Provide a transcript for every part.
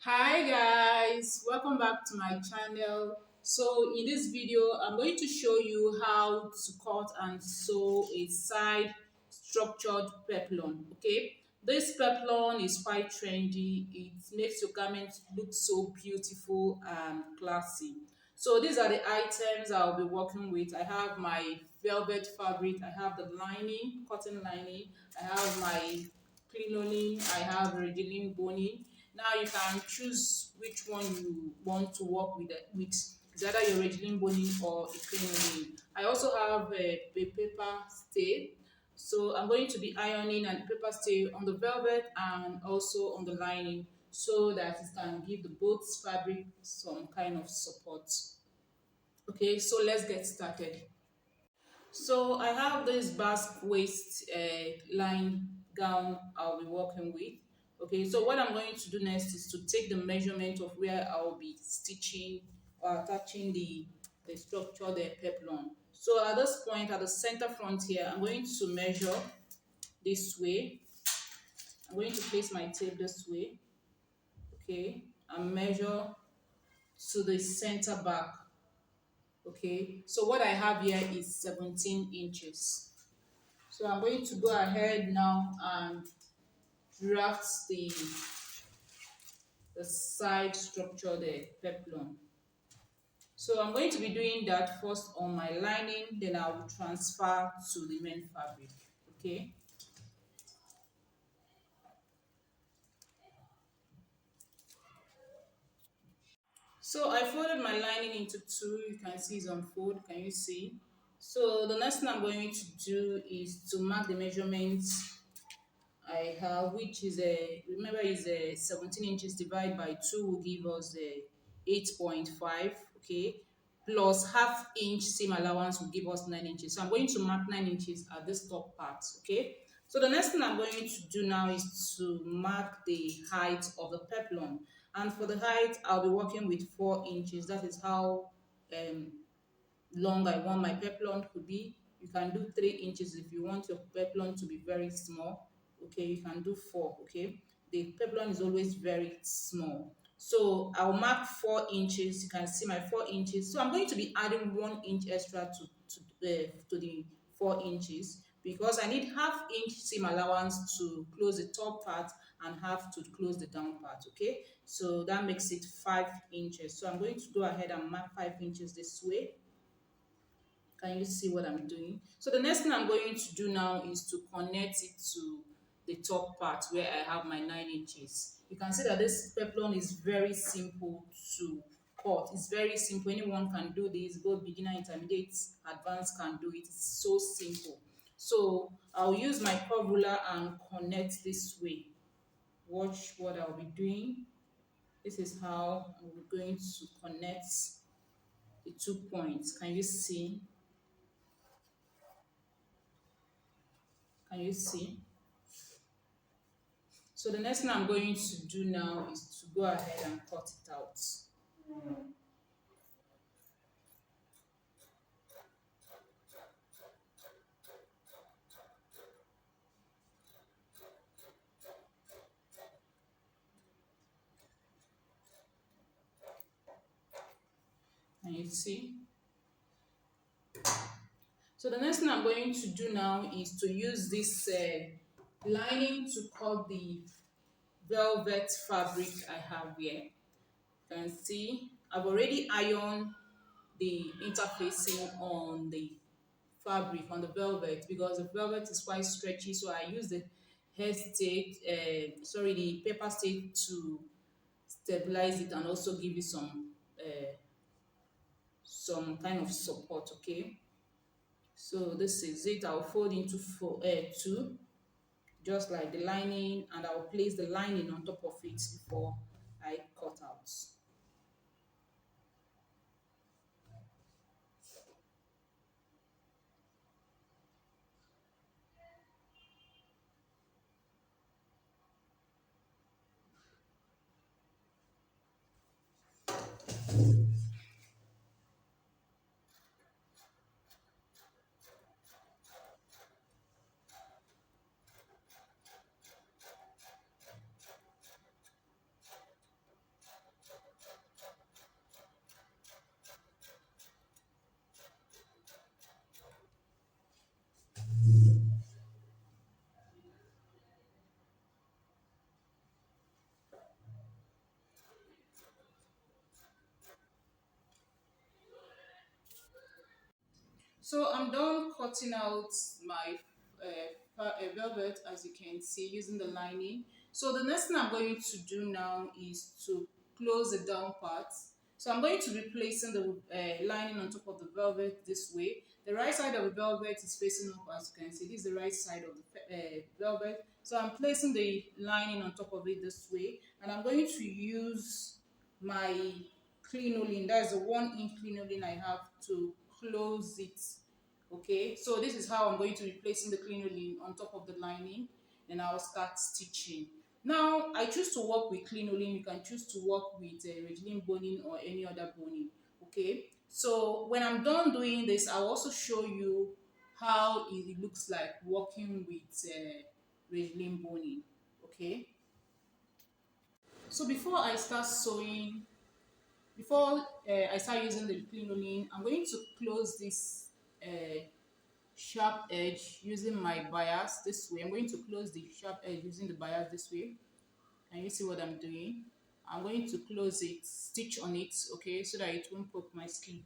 Hi guys, welcome back to my channel. So in this video I'm going to show you how to cut and sew a side structured peplum. Okay, this peplum is quite trendy. It makes your garment look so beautiful and classy. So these are the items I'll be working with. I have my velvet fabric, I have the lining, cotton lining, I have my crinoline, I have regeline boning. Now you can choose which one you want to work with. It's either your regeline boning or a crinoline. I also have a paper stay. So I'm going to be ironing and paper stay on the velvet and also on the lining so that it can give the both fabric some kind of support. Okay, so let's get started. So I have this basque waist line gown I'll be working with. Okay, so what I'm going to do next is to take the measurement of where I'll be stitching or attaching the structure, the peplum. So at this point, at the center front here, I'm going to measure this way. I'm going to place my tape this way, okay, and measure to the center back. Okay, so what I have here is 17 inches. So I'm going to go ahead now and draft the side structure, the peplum. So I'm going to be doing that first on my lining, then I will transfer to the main fabric. Okay. So I folded my lining into two. You can see it's unfold. Can you see? So the next thing I'm going to do is to mark the measurements I have, which is remember is 17 inches divided by 2 will give us 8.5, okay, plus half inch seam allowance will give us 9 inches. So I'm going to mark 9 inches at this top part, okay. So the next thing I'm going to do now is to mark the height of the peplum, and for the height I'll be working with 4 inches. That is how um, long I want my peplum to be. You can do 3 inches if you want your peplum to be very small. Okay, you can do 4. Okay, the peplum is always very small. So I'll mark 4 inches. You can see my 4 inches. So I'm going to be adding 1 inch extra to the 4 inches because I need half inch seam allowance to close the top part and half to close the down part. Okay, so that makes it 5 inches. So I'm going to go ahead and mark 5 inches this way. Can you see what I'm doing? So the next thing I'm going to do now is to connect it to the top part where I have my 9 inches. You can see that this peplum is very simple to cut. It's very simple. Anyone can do this. Both beginner, intermediate, advanced can do it. It's so simple. So I'll use my curve ruler and connect this way. Watch what I'll be doing. This is how I'm going to connect the 2 points. Can you see? Can you see? So the next thing I'm going to do now is to go ahead and cut it out. Can you see? So the next thing I'm going to do now is to use this lining to cut the velvet fabric I have here. You can see I've already ironed the interfacing on the fabric, on the velvet, because the velvet is quite stretchy, so I use the the paper stitch to stabilize it and also give it some kind of support. Okay, so this is it. I'll fold into two, just like the lining, and I'll place the lining on top of it before I cut out. So I'm done cutting out my velvet, as you can see, using the lining. So the next thing I'm going to do now is to close the down part. So I'm going to be placing the lining on top of the velvet this way. The right side of the velvet is facing up, as you can see. This is the right side of the velvet. So I'm placing the lining on top of it this way, and I'm going to use my crinoline. That is the 1 inch crinoline I have to close it. Okay, so this is how I'm going to be placing the crinoline on top of the lining, and I'll start stitching. Now I choose to work with crinoline. You can choose to work with Regilene boning or any other boning. Okay, so when I'm done doing this, I'll also show you how it looks like working with Regilene boning. Okay, so before I start sewing, before I start using the crinoline, I'm going to close this sharp edge using my bias this way. I'm going to close the sharp edge using the bias this way. Can you see what I'm doing? I'm going to close it, stitch on it, okay, so that it won't poke my skin.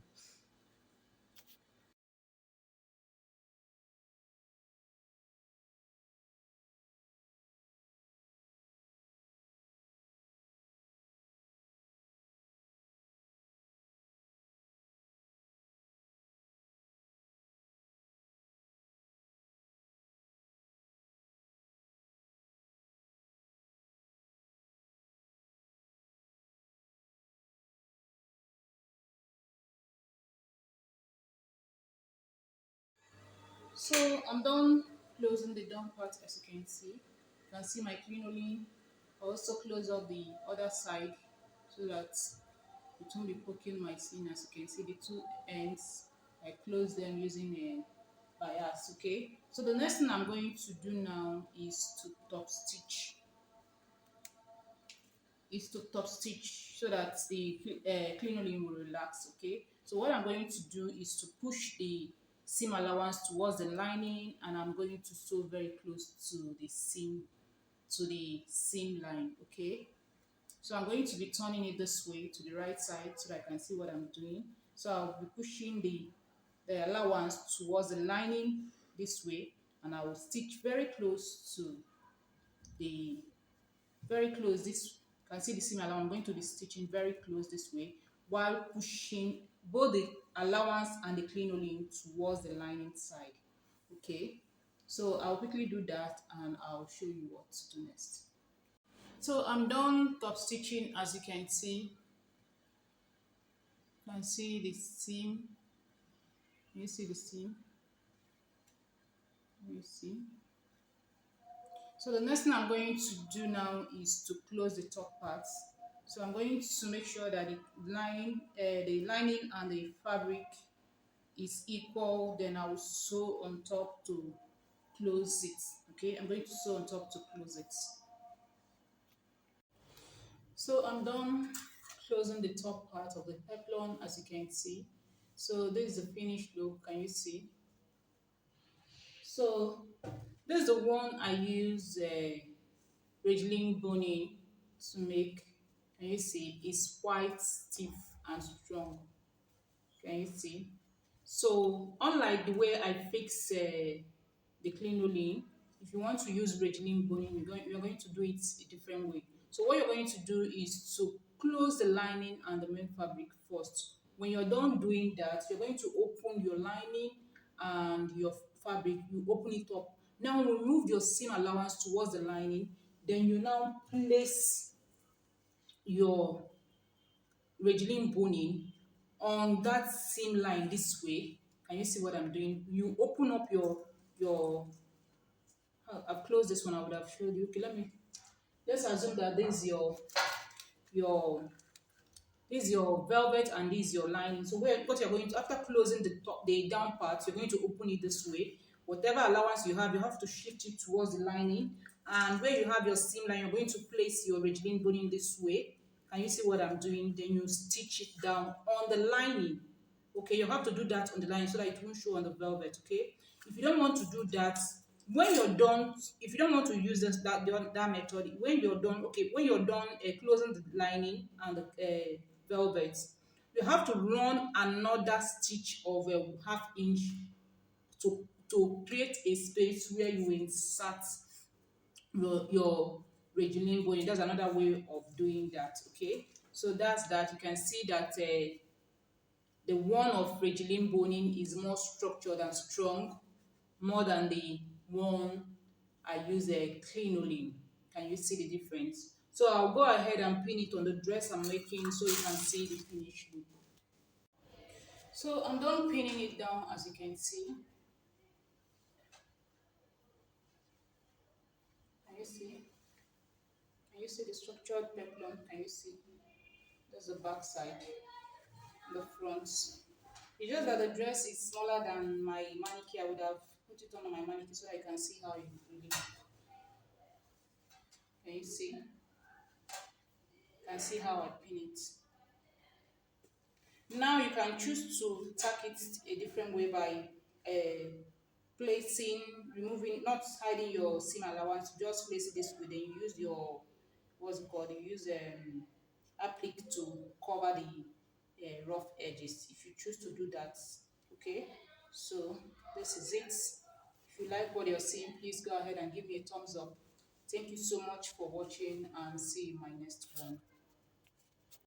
So I'm done closing the down part, as you can see. You can see my crinoline. I also close up the other side so that it won't be poking my skin. As you can see, the two ends, I close them using a bias. Okay, so the next thing I'm going to do now is to top stitch so that the crinoline will relax. Okay, so what I'm going to do is to push the seam allowance towards the lining, and I'm going to sew very close to the seam line. Okay, so I'm going to be turning it this way to the right side so that I can see what I'm doing. So I'll be pushing the allowance towards the lining this way, and I will stitch very close to the very close. This you can see the seam allowance. I'm going to be stitching very close this way while pushing both the allowance and the crinoline towards the lining side. Okay, so I'll quickly do that and I'll show you what to do next. So I'm done top stitching. As you can see, you can see the seam. You see the seam. You see. So the next thing I'm going to do now is to close the top parts. So I'm going to make sure that the lining and the fabric is equal. Then I will sew on top to close it. Okay, I'm going to sew on top to close it. So I'm done closing the top part of the peplum, as you can see. So this is the finished look. Can you see? So this is the one I use Ridgeline boning to make. Can you see? It's quite stiff and strong. Can you see? So unlike the way I fix the crinoline, if you want to use Ridgeline boning, you're going to do it a different way. So what you're going to do is to close the lining and the main fabric first. When you're done doing that, you're going to open your lining and your fabric. You open it up. Now remove your seam allowance towards the lining. Then you now place your Regilene boning on that seam line this way. Can you see what I'm doing? You open up your I've closed this one. I would have showed you. Okay, let's assume that this is your this is your velvet and this is your lining. So what you're going to, after closing the down part, you're going to open it this way. Whatever allowance you have to shift it towards the lining. And where you have your seam line, you're going to place your Regilene boning this way. Can you see what I'm doing? Then you stitch it down on the lining. Okay, you have to do that on the lining so that it won't show on the velvet. Okay, if you don't want to do that, when you're done, if you don't want to use that method, when you're done, okay, when you're done closing the lining and the velvet, you have to run another stitch of a 1/2 inch to create a space where you insert your Regeline bone. That's another way of doing that. Okay, so that's that. You can see that the one of Regeline boning is more structured and strong, more than the one I use a crinoline. Can you see the difference? So I'll go ahead and pin it on the dress I'm making so you can see the finished look. So I'm done pinning it down, as you can see. Can you see? Can you see the structured peplum? Can you see? That's the back side, the front. It's just that the dress is smaller than my manicure. I would have put it on my manicure so I can see how it really look. Can you see? Can see how I pin it. Now you can choose to tack it a different way by placing, removing, not hiding your seam allowance. Just place it this way. Then you use your, what's it called? You use applique to cover the rough edges. If you choose to do that, okay. So this is it. If you like what you're seeing, please go ahead and give me a thumbs up. Thank you so much for watching, and see you in my next one.